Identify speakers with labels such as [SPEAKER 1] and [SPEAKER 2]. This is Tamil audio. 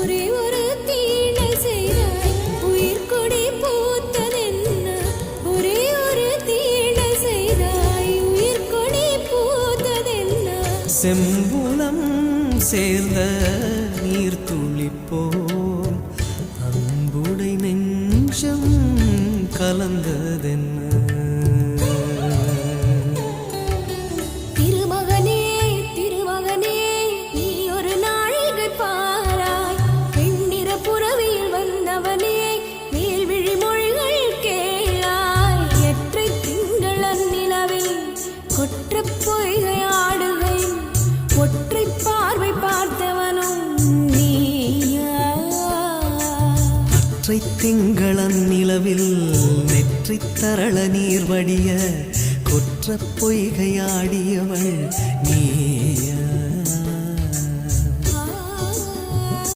[SPEAKER 1] ஒரே ஒரு தீண்டை செய்தாய் உயிர் கொடி பூத்ததென்ன ஒரே ஒரு தீண்டை செய்தாய் உயிர் கொடி பூத்ததென்ன
[SPEAKER 2] செம்புலம் சேர்ந்த நீர் துளிப்போம் அன்புடை நெஞ்சம் கலந்ததென்ன
[SPEAKER 1] திருமகனே திருமகனே நீ ஒரு நாழிகை பாராய் வெண்ணிற புறவியில் வந்தவனே மேல்விழி மொழிகள் கேளாய் எற்றை திங்கள் அந்நிலவில் கொற்ற பொய்கை ஆடுகை ஒற்றை பார்வை பார்த்தவனும் நீயா
[SPEAKER 2] அற்றை திங்களன் நிலவில் நெற்றி தரள நீர் வடிய கொற்ற பொய்கையாடியவள் நீ